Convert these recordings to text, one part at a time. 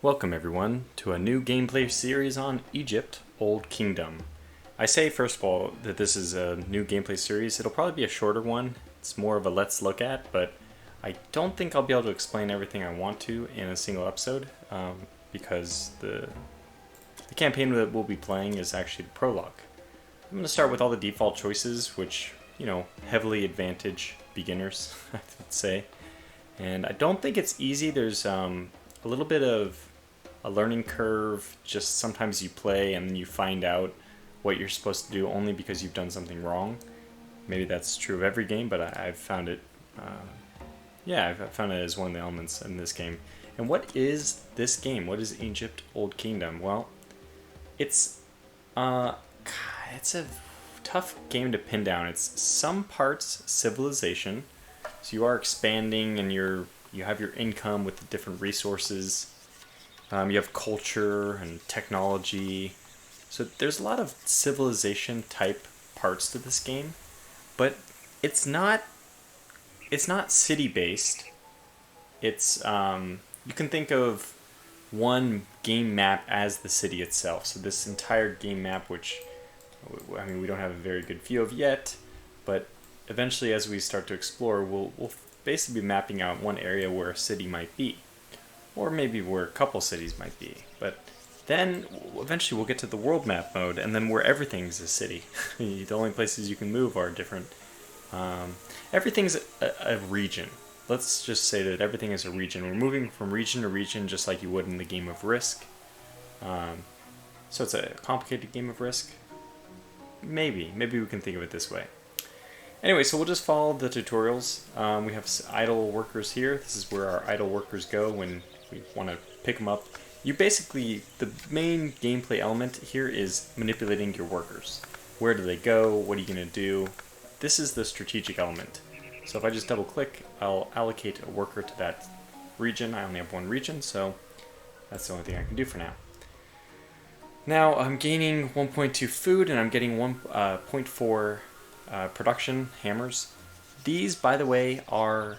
Welcome everyone to a new gameplay series on Egypt, Old Kingdom. I say first of all that this is a new gameplay series. It'll probably be a shorter one. It's more of a let's look at, but I don't think I'll be able to explain everything I want to in a single episode because the campaign that we'll be playing is actually the prologue. I'm going to start with all the default choices, which, heavily advantage beginners, I would say. And I don't think it's easy. There's a little bit of a learning curve. Just sometimes you play and you find out what you're supposed to do only because you've done something wrong. Maybe that's true of every game, but I've found it. I've found it as one of the elements in this game. And what is this game? What is Egypt Old Kingdom? Well, it's a tough game to pin down. It's some parts civilization, so you are expanding and you have your income with the different resources. You have culture and technology. So there's a lot of civilization type parts to this game, but it's not city based. It's you can think of one game map as the city itself. So this entire game map, which we don't have a very good view of yet, but eventually as we start to explore, we'll basically be mapping out one area where a city might be, or maybe where a couple cities might be. But then eventually we'll get to the world map mode, and then where everything's a city. The only places you can move are different. Everything's a region. Let's just say that everything is a region. We're moving from region to region just like you would in the game of Risk. So it's a complicated game of Risk. Maybe we can think of it this way. Anyway, so we'll just follow the tutorials. We have idle workers here. This is where our idle workers go when we want to pick them up. The main gameplay element here is manipulating your workers. Where do they go? What are you going to do? This is the strategic element. So if I just double click, I'll allocate a worker to that region. I only have one region, so that's the only thing I can do for now. Now I'm gaining 1.2 food and I'm getting 1.4 production hammers. These, by the way, are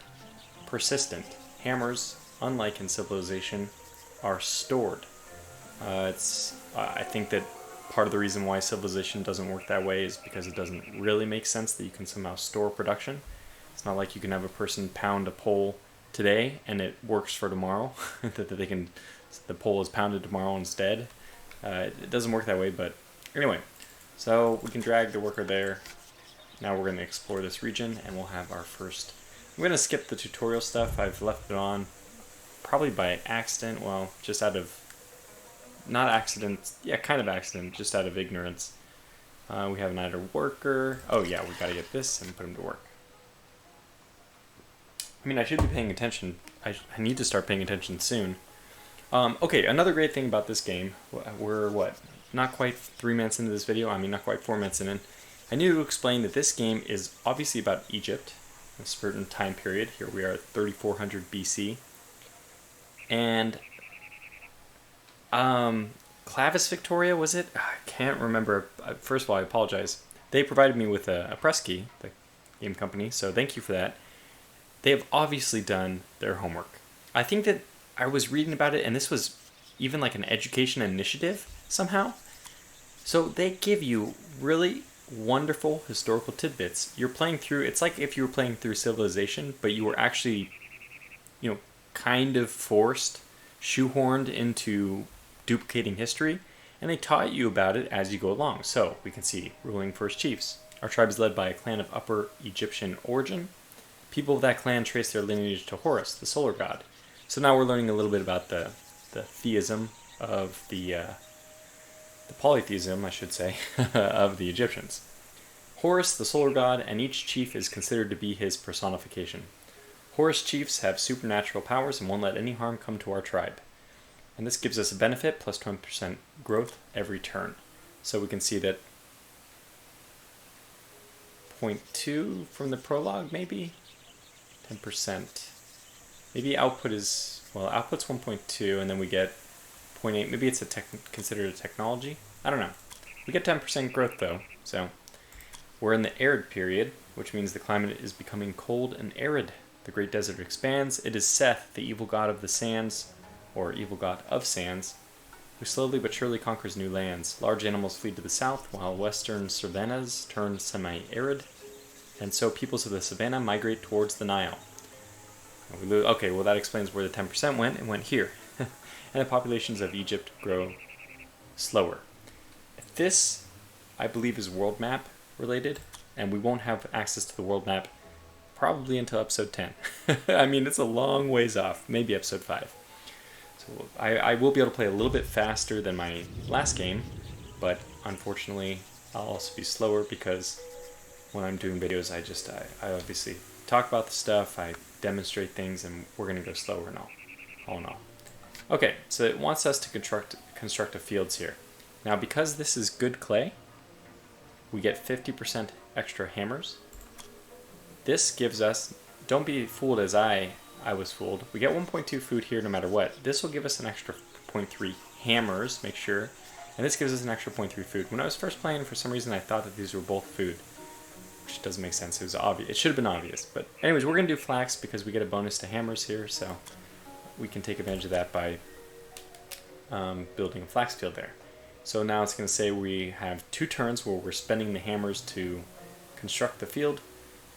persistent. Hammers, unlike in Civilization, are stored. I think that part of the reason why Civilization doesn't work that way is because it doesn't really make sense that you can somehow store production. It's not like you can have a person pound a pole today and it works for tomorrow. that the pole is pounded tomorrow instead. It doesn't work that way, but anyway. So we can drag the worker there. Now we're going to explore this region and we'll have our first... I'm going to skip the tutorial stuff. I've left it on probably by accident. Well, just out of... not accident. Yeah, kind of accident. Just out of ignorance. We have an idle worker. Oh yeah, we got to get this and put him to work. I should be paying attention. I need to start paying attention soon. Okay, another great thing about this game, we're not quite 3 minutes into this video, not quite 4 minutes in. I need to explain that this game is obviously about Egypt, a certain time period. Here we are at 3400 BC. And Clarus Victoria, was it? I can't remember. First of all, I apologize. They provided me with a press key, the game company, so thank you for that. They have obviously done their homework. I think that I was reading about it, and this was even like an education initiative somehow. So they give you really wonderful historical tidbits. You're playing through, it's like if you were playing through Civilization, but you were actually, kind of forced, shoehorned into duplicating history, and they taught you about it as you go along. So we can see ruling first chiefs. Our tribe is led by a clan of Upper Egyptian origin. People of that clan trace their lineage to Horus, the solar god. So now we're learning a little bit about the theism of the polytheism, I should say, of the Egyptians. Horus, the solar god, and each chief is considered to be his personification. Horus chiefs have supernatural powers and won't let any harm come to our tribe. And this gives us a benefit, plus 20% growth every turn. So we can see that 0.2 from the prologue, maybe? 10%. Maybe output is, output's 1.2, and then we get 0.8. Maybe it's considered a technology? I don't know. We get 10% growth, though, so. We're in the arid period, which means the climate is becoming cold and arid. The great desert expands. It is Seth, the evil god of the sands, or evil god of sands, who slowly but surely conquers new lands. Large animals flee to the south, while western savannas turn semi-arid, and so peoples of the savannah migrate towards the Nile. Okay, well that explains where the 10% went. It went here. And the populations of Egypt grow slower. This, I believe, is world map related, and we won't have access to the world map probably until episode 10. I mean, it's a long ways off, maybe episode 5. So I will be able to play a little bit faster than my last game, but unfortunately I'll also be slower because when I'm doing videos, I obviously talk about the stuff, I demonstrate things, and we're going to go slower and all in all. Okay, so it wants us to construct a fields here. Now, because this is good clay, we get 50% extra hammers. This gives us, don't be fooled as I was fooled, we get 1.2 food here no matter what. This will give us an extra 0.3 hammers, make sure, and this gives us an extra 0.3 food. When I was first playing, for some reason I thought that these were both food, which doesn't make sense. It was obvious. It should have been obvious. But anyways, we're going to do flax because we get a bonus to hammers here, so we can take advantage of that by building a flax field there. So now it's going to say we have 2 turns where we're spending the hammers to construct the field,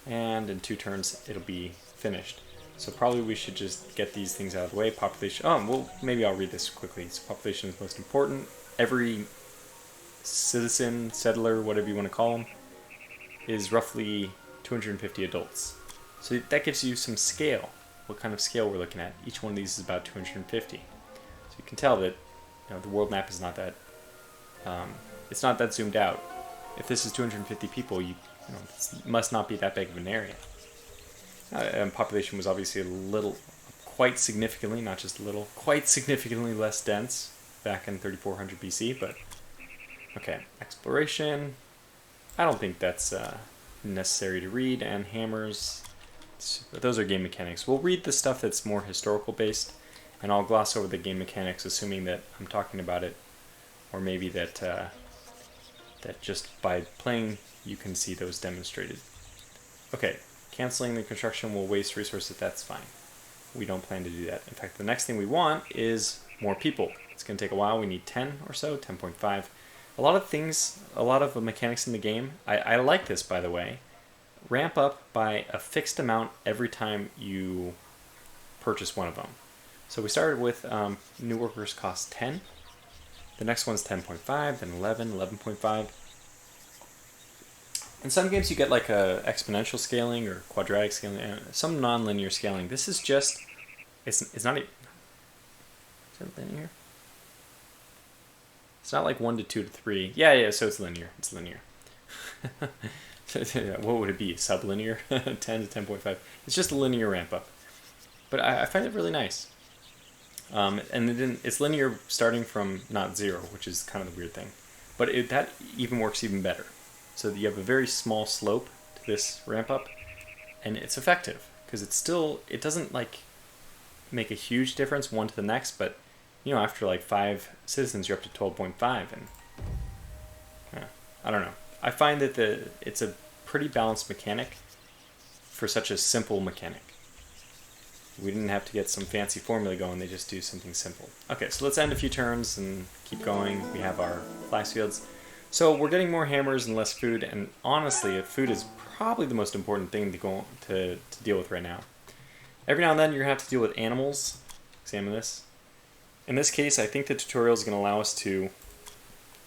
and in 2 turns it'll be finished. So probably we should just get these things out of the way. Population, well, maybe I'll read this quickly. So population is most important. Every citizen, settler, whatever you want to call them, is roughly 250 adults. So that gives you some scale, what kind of scale we're looking at. Each one of these is about 250. So you can tell that the world map is not that, it's not that zoomed out. If this is 250 people, it must not be that big of an area. And population was obviously quite significantly, not just a little, quite significantly less dense back in 3400 BC, but okay. Exploration, I don't think that's necessary to read, and hammers, those are game mechanics. We'll read the stuff that's more historical based, and I'll gloss over the game mechanics assuming that I'm talking about it, or maybe that that just by playing you can see those demonstrated. Okay, canceling the construction will waste resources, that's fine. We don't plan to do that. In fact, the next thing we want is more people. It's going to take a while. We need 10 or so, 10.5. A lot of things, a lot of the mechanics in the game, I like this, by the way, ramp up by a fixed amount every time you purchase one of them. So we started with new workers cost 10. The next one's 10.5, then 11, 11.5. In some games you get like a exponential scaling or quadratic scaling, some non-linear scaling. This is just, it's not, is it linear? It's not like 1 to 2 to 3. Yeah, so it's linear. It's linear. What would it be? Sublinear? 10 to 10.5. It's just a linear ramp up. But I find it really nice. And then it's linear starting from not 0, which is kind of the weird thing. But that even works even better. So you have a very small slope to this ramp up, and it's effective because it doesn't like make a huge difference one to the next, but after like 5 citizens you're up to 12.5, and I don't know. I find that it's a pretty balanced mechanic for such a simple mechanic. We didn't have to get some fancy formula going, they just do something simple. Okay, so let's end a few turns and keep going. We have our flax fields. So we're getting more hammers and less food, and honestly, food is probably the most important thing to deal with right now. Every now and then you're going to have to deal with animals. Examine this. In this case, I think the tutorial is going to allow us to,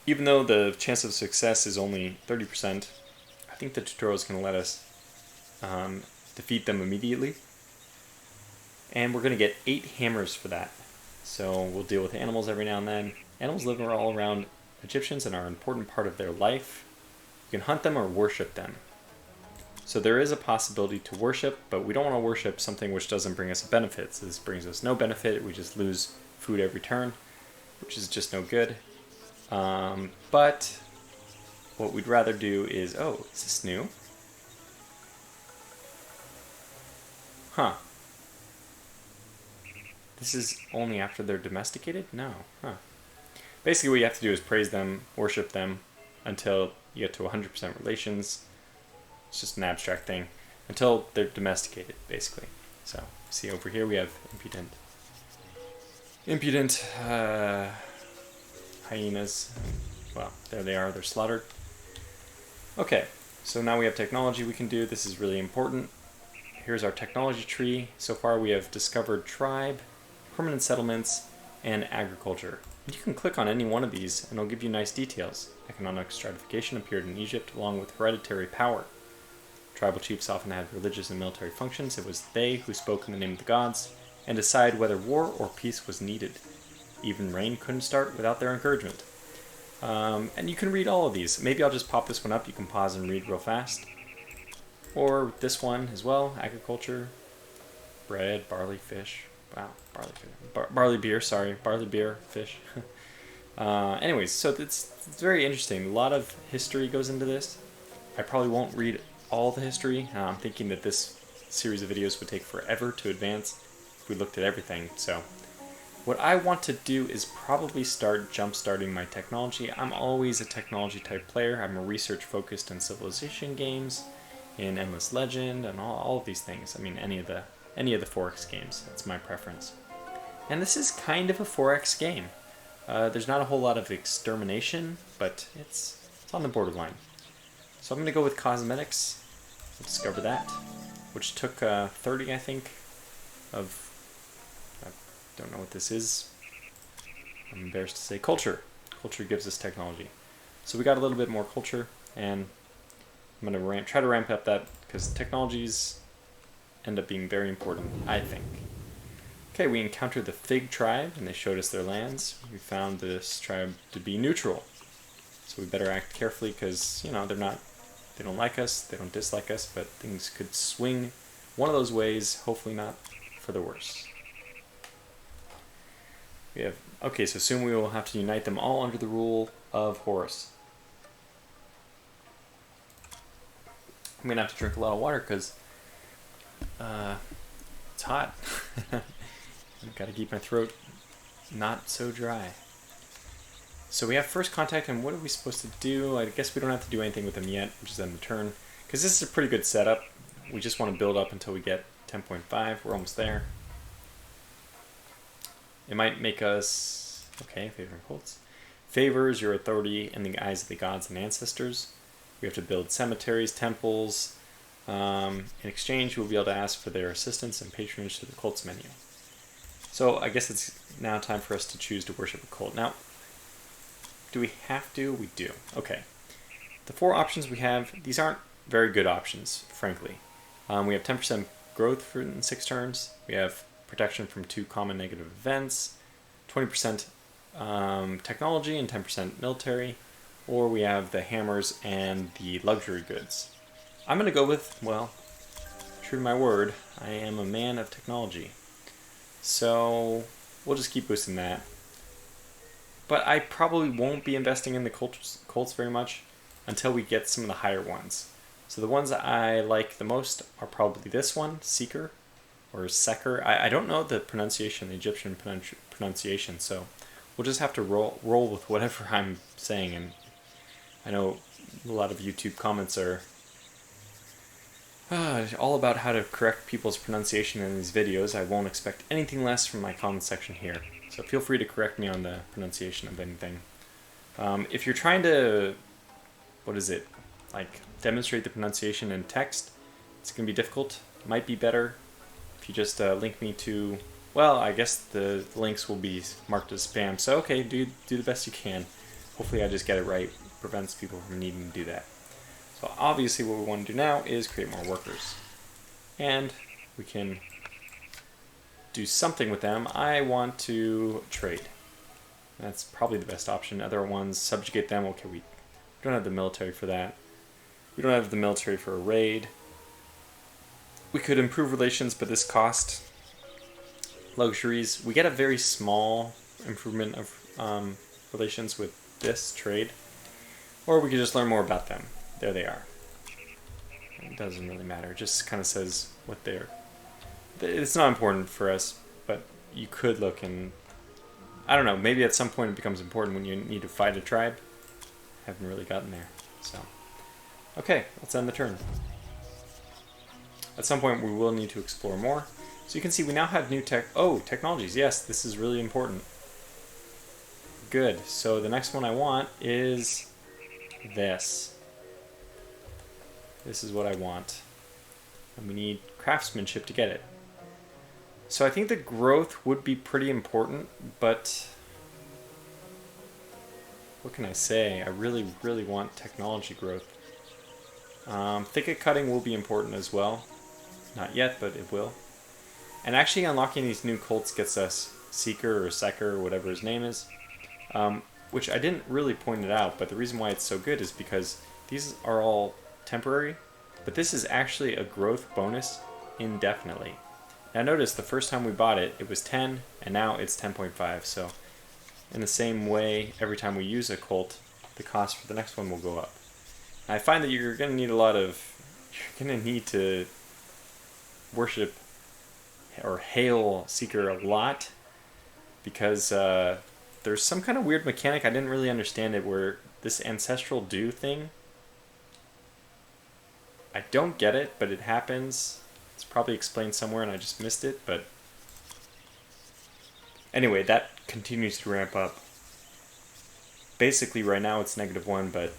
even though the chance of success is only 30%, I think the tutorial is going to let us defeat them immediately. And we're going to get 8 hammers for that. So we'll deal with animals every now and then. Animals live all around Egyptians and are an important part of their life. You can hunt them or worship them. So there is a possibility to worship, but we don't want to worship something which doesn't bring us benefits. This brings us no benefit. We just lose food every turn, which is just no good. But what we'd rather do is, is this new? Huh. This is only after they're domesticated? No. Huh. Basically what you have to do is praise them, worship them, until you get to 100% relations. It's just an abstract thing. Until they're domesticated, basically. So, see over here we have impudent. impudent hyenas. Well, there they are. They're slaughtered. Okay, so now we have technology we can do. This is really important. Here's our technology tree. So far we have discovered tribe, permanent settlements, and agriculture. You can click on any one of these and it'll give you nice details. Economic stratification appeared in Egypt along with hereditary power. Tribal chiefs often had religious and military functions. It was they who spoke in the name of the gods and decided whether war or peace was needed. Even reign couldn't start without their encouragement. And you can read all of these. Maybe I'll just pop this one up. You can pause and read real fast. Or this one as well. Agriculture, bread, barley, fish. Wow, barley beer, sorry. Barley beer, fish. Anyways, so it's very interesting. A lot of history goes into this. I probably won't read all the history. I'm thinking that this series of videos would take forever to advance if we looked at everything. So what I want to do is probably start jump-starting my technology. I'm always a technology type player. I'm a research focused in civilization games, in Endless Legend, and all of these things. I mean, any of the 4X games. That's my preference. And this is kind of a 4X game. There's not a whole lot of extermination, but it's on the borderline. So I'm going to go with cosmetics. We'll discover that, which took 30, I think, of... I don't know what this is. I'm embarrassed to say culture. Culture gives us technology. So we got a little bit more culture, and I'm going to try to ramp up that, because technologies end up being very important, I think. Okay, we encountered the Fig tribe, and they showed us their lands. We found this tribe to be neutral. So we better act carefully, because, you know, they don't like us, they don't dislike us, but things could swing one of those ways, hopefully not for the worse. We have, okay, so soon we will have to unite them all under the rule of Horus. I'm going to have to drink a lot of water because it's hot. I've got to keep my throat not so dry. So we have first contact, and what are we supposed to do? I guess we don't have to do anything with them yet, which is end the turn. Because this is a pretty good setup. We just want to build up until we get 10.5. We're almost there. It might make us... Okay, favoring cults. Favors your authority in the eyes of the gods and ancestors. We have to build cemeteries, temples. In exchange, we'll be able to ask for their assistance and patronage to the cult's menu. So I guess it's now time for us to choose to worship a cult. Now, do we have to? We do. Okay. The 4 options we have, these aren't very good options, frankly. We have 10% growth in 6 turns. We have protection from 2 common negative events, 20% technology and 10% military, or we have the hammers and the luxury goods. I'm going to go with, well, true to my word, I am a man of technology. So we'll just keep boosting that. But I probably won't be investing in the cults very much until we get some of the higher ones. So the ones that I like the most are probably this one, Seeker, or Seker. I don't know the pronunciation, the Egyptian pronunciation, so we'll just have to roll with whatever I'm saying. And I know a lot of YouTube comments are all about how to correct people's pronunciation in these videos. I won't expect anything less from my comment section here. So feel free to correct me on the pronunciation of anything. If you're trying to, demonstrate the pronunciation in text, it's going to be difficult. It might be better if you just link me to, well, I guess the links will be marked as spam. So okay, do the best you can. Hopefully I just get it right. Prevents people from needing to do that. So obviously what we want to do now is create more workers. And we can do something with them. I want to trade. That's probably the best option. Other ones, subjugate them. Okay, we don't have the military for that. We don't have the military for a raid. We could improve relations, but this cost luxuries. We get a very small improvement of relations with this trade. Or we could just learn more about them. There they are. It doesn't really matter. It just kind of says what they're... It's not important for us, but you could look and... I don't know, maybe at some point it becomes important when you need to fight a tribe. Haven't really gotten there, so... Okay, let's end the turn. At some point we will need to explore more. So you can see we now have new technologies. Yes, this is really important. Good. So the next one I want is this. This is what I want. And we need craftsmanship to get it. So I think the growth would be pretty important, but what can I say? I really, really want technology growth. Thicket cutting will be important as well. Not yet, but it will. And actually unlocking these new cults gets us Seeker or Seeker or whatever his name is. Which I didn't really point it out, but the reason why it's so good is because these are all temporary, but this is actually a growth bonus indefinitely. Now notice the first time we bought it, it was 10, and now it's 10.5, so in the same way, every time we use a cult, the cost for the next one will go up. I find that you're going to need you're going to need to worship or hail Seeker a lot, because there's some kind of weird mechanic, I didn't really understand it, where this ancestral dew thing, I don't get it, but it happens. It's probably explained somewhere and I just missed it, but anyway, that continues to ramp up. Basically right now it's -1, but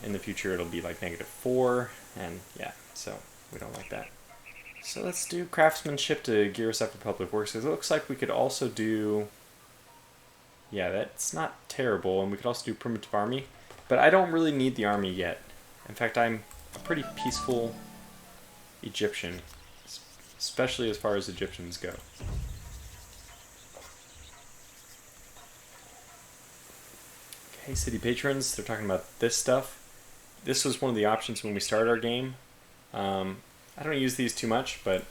in the future it'll be like -4, and yeah, so we don't like that. So let's do craftsmanship to gear us up for public works. It looks like we could also do, yeah, that's not terrible, and we could also do primitive army, but I don't really need the army yet. In fact, I'm a pretty peaceful Egyptian, especially as far as Egyptians go. Okay, city patrons, they're talking about this stuff. This was one of the options when we started our game. I don't use these too much, but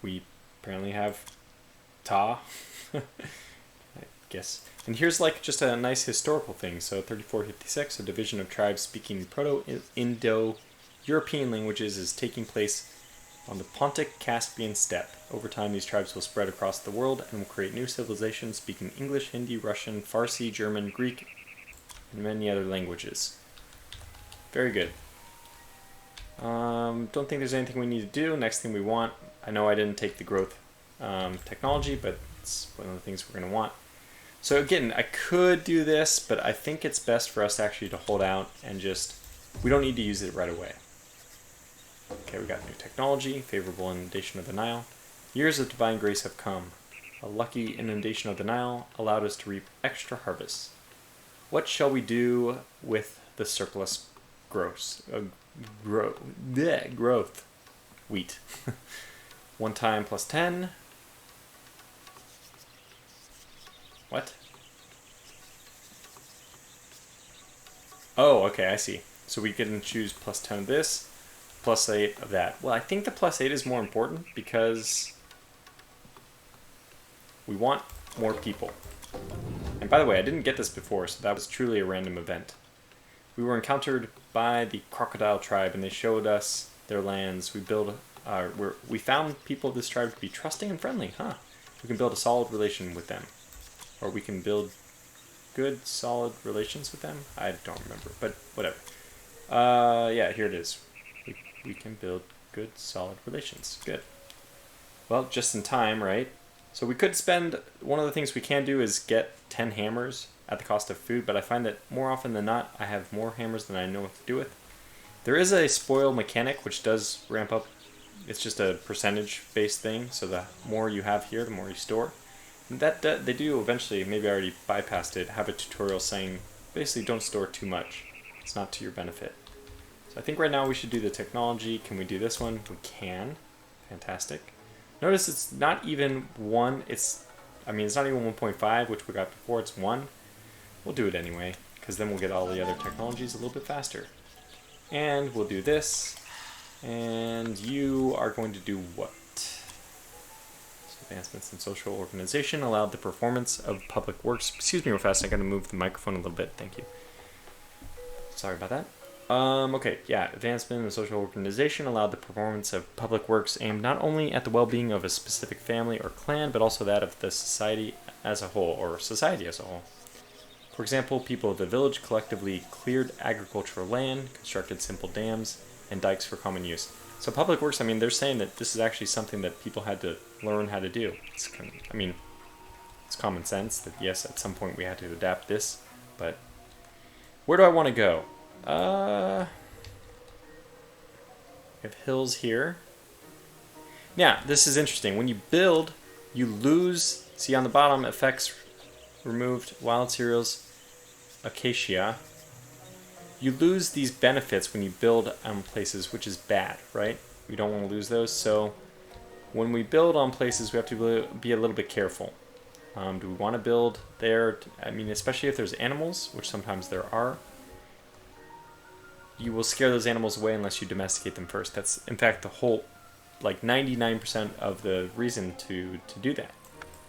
we apparently have Ta, I guess. And here's like just a nice historical thing. So 3456, a division of tribes speaking Proto-Indo-European languages is taking place on the Pontic-Caspian steppe. Over time, these tribes will spread across the world and will create new civilizations speaking English, Hindi, Russian, Farsi, German, Greek, and many other languages. Very good. Don't think there's anything we need to do. Next thing we want, I know I didn't take the growth technology, but it's one of the things we're going to want. So again, I could do this, but I think it's best for us actually to hold out and we don't need to use it right away. Okay, we got new technology, favorable inundation of the Nile. Years of divine grace have come. A lucky inundation of the Nile allowed us to reap extra harvests. What shall we do with the surplus growth wheat? 1 time plus 10. What? Oh, okay, I see. So we can choose plus 10 of this, plus 8 of that. Well, I think the plus 8 is more important because we want more people. And by the way, I didn't get this before, so that was truly a random event. We were encountered by the crocodile tribe, and they showed us their lands. We found people of this tribe to be trusting and friendly. We can build a solid relation with them. Or we can build good, solid relations with them? I don't remember, but whatever. Yeah, here it is. We can build good, solid relations. Good. Well, just in time, right? So we could spend, one of the things we can do is get 10 hammers at the cost of food, but I find that more often than not, I have more hammers than I know what to do with. There is a spoil mechanic, which does ramp up. It's just a percentage-based thing, so the more you have here, the more you store. That they do eventually, maybe I already bypassed it, have a tutorial saying, basically don't store too much. It's not to your benefit. So I think right now we should do the technology. Can we do this one? We can. Fantastic. Notice it's not even 1, it's not even 1.5, which we got before, it's 1. We'll do it anyway, because then we'll get all the other technologies a little bit faster. And we'll do this, and you are going to do what? Advancements in social organization allowed the performance of public works. Excuse me real fast, I gotta move the microphone a little bit, thank you. Sorry about that. Okay, yeah, advancement in social organization allowed the performance of public works aimed not only at the well-being of a specific family or clan, but also that of the society as a whole, or society as a whole. For example, people of the village collectively cleared agricultural land, constructed simple dams, and dikes for common use. So public works, I mean, they're saying that this is actually something that people had to learn how to do. It's I mean, it's common sense that yes, at some point we had to adapt this, but where do I want to go? We have hills here. Yeah, this is interesting. When you build, you lose, see on the bottom, effects removed, wild cereals, acacia. You lose these benefits when you build on places, which is bad, right? We don't want to lose those, so when we build on places, we have to be a little bit careful. Do we want to build there? I mean, especially if there's animals, which sometimes there are. You will scare those animals away unless you domesticate them first. That's, in fact, the whole, like 99% of the reason to do that.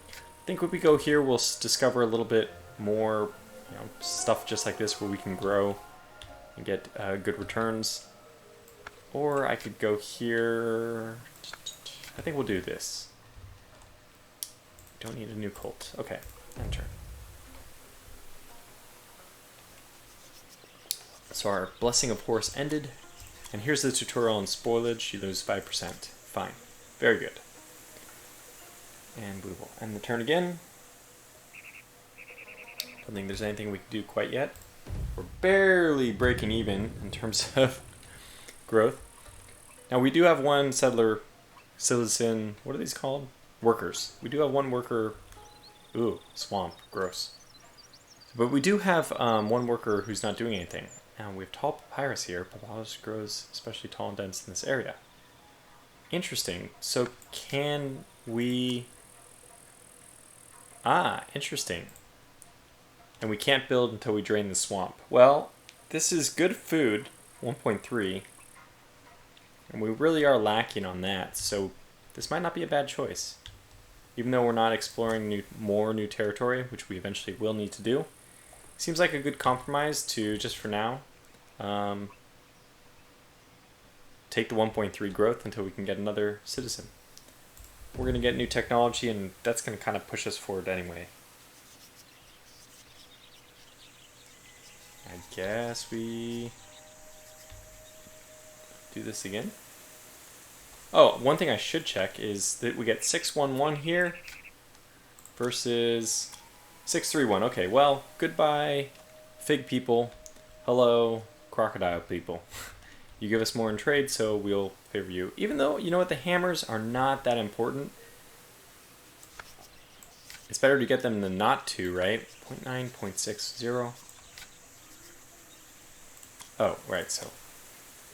I think when we go here, we'll discover a little bit more, stuff just like this where we can grow and get good returns. Or I could go here. I think we'll do this. Don't need a new cult. Okay, enter. So our blessing of Horus ended, and here's the tutorial on spoilage. You lose 5%. Fine. Very good. And we will end the turn again. Don't think there's anything we can do quite yet. We're barely breaking even in terms of growth. Now we do have one settler, citizen, what are these called? Workers. We do have one worker. Ooh, swamp. Gross. But we do have one worker who's not doing anything. Now we have tall papyrus here. Papyrus grows especially tall and dense in this area. Interesting. So can we... Ah, interesting. And we can't build until we drain the swamp. Well, this is good food, 1.3. And we really are lacking on that, so this might not be a bad choice. Even though we're not exploring more new territory, which we eventually will need to do. Seems like a good compromise to, just for now, take the 1.3 growth until we can get another citizen. We're going to get new technology, and that's going to kind of push us forward anyway. I guess we do this again. Oh, one thing I should check is that we get 611 here versus 631. Okay, well, goodbye, fig people. Hello, crocodile people. You give us more in trade, so we'll favor you. Even though, you know what, the hammers are not that important. It's better to get them than not to, right? 0.9, 0.60. Oh, right, so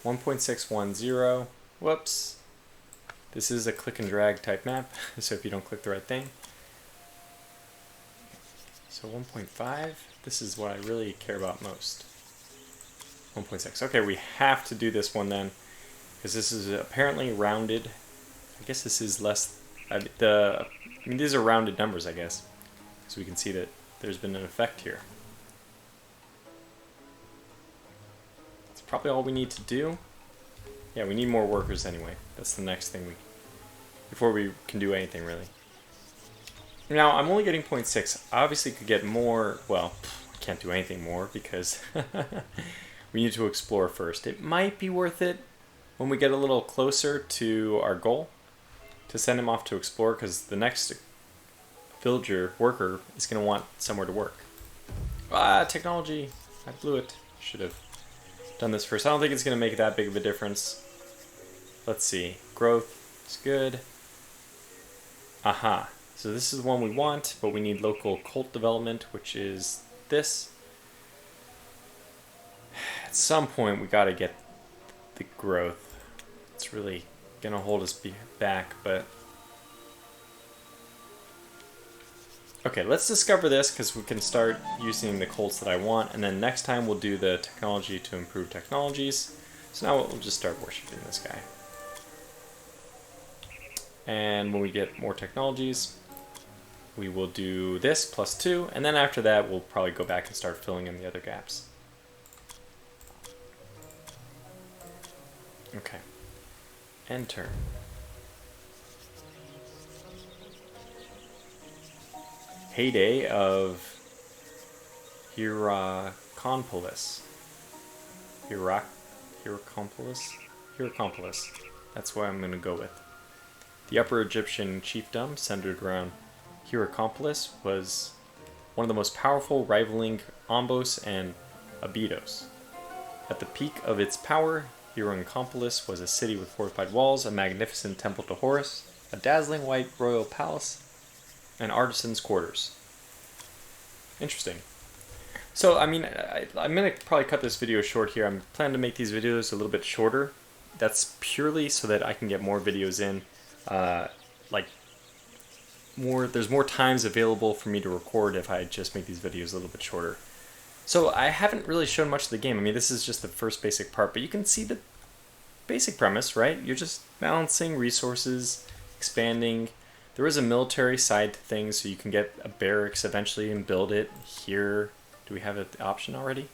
1.610. Whoops. This is a click and drag type map, so if you don't click the right thing. So 1.5, this is what I really care about most. 1.6. Okay, we have to do this one then, because this is apparently rounded. I guess this is less... I mean, these are rounded numbers, I guess. So we can see that there's been an effect here. That's probably all we need to do. Yeah, we need more workers anyway. That's the next thing before we can do anything, really. Now, I'm only getting 0.6. I obviously could get more. Well, I can't do anything more because we need to explore first. It might be worth it when we get a little closer to our goal to send him off to explore, because the next villager worker is going to want somewhere to work. Ah, technology. I blew it. Should have done this first. I don't think it's going to make that big of a difference. Let's see. Growth is good. Aha. So this is the one we want, but we need local cult development, which is this. At some point, we got to get the growth. It's really going to hold us back, but... Okay, let's discover this, because we can start using the cults that I want, and then next time we'll do the technology to improve technologies. So now we'll just start worshipping this guy. And when we get more technologies, we will do this plus 2, and then after that we'll probably go back and start filling in the other gaps. Okay. Enter. Heyday of Hierakonpolis. Hierakonpolis? Hierakonpolis. That's what I'm going to go with. The Upper Egyptian chiefdom, centered around Hierakonpolis, was one of the most powerful, rivaling Ombos and Abydos. At the peak of its power, Hierakonpolis was a city with fortified walls, a magnificent temple to Horus, a dazzling white royal palace, and artisans' quarters. Interesting. So, I mean, I'm going to probably cut this video short here. I'm planning to make these videos a little bit shorter. That's purely so that I can get more videos in. There's more times available for me to record if I just make these videos a little bit shorter. So I haven't really shown much of the game. I mean, this is just the first basic part, but you can see the basic premise, right? You're just balancing resources, expanding. There is a military side to things, so you can get a barracks eventually and build it here. Do we have the option already?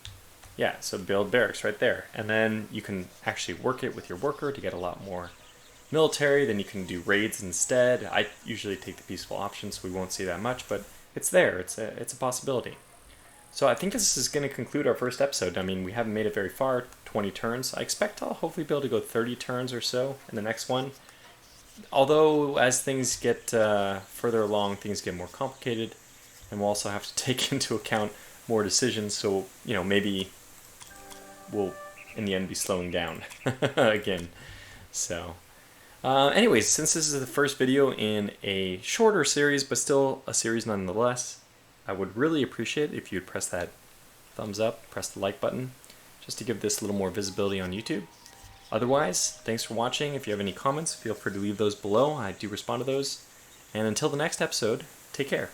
Yeah, so build barracks right there. And then you can actually work it with your worker to get a lot more military. Then you can do raids instead. I usually take the peaceful option, so we won't see that much, but it's there. It's a possibility. So I think this is going to conclude our first episode. I mean, we haven't made it very far, 20 turns. I expect I'll hopefully be able to go 30 turns or so in the next one. Although, as things get further along, things get more complicated, and we'll also have to take into account more decisions, so, you know, maybe we'll, in the end, be slowing down again. So, anyways, since this is the first video in a shorter series, but still a series nonetheless, I would really appreciate if you'd press that thumbs up, press the like button, just to give this a little more visibility on YouTube. Otherwise, thanks for watching. If you have any comments, feel free to leave those below. I do respond to those. And until the next episode, take care.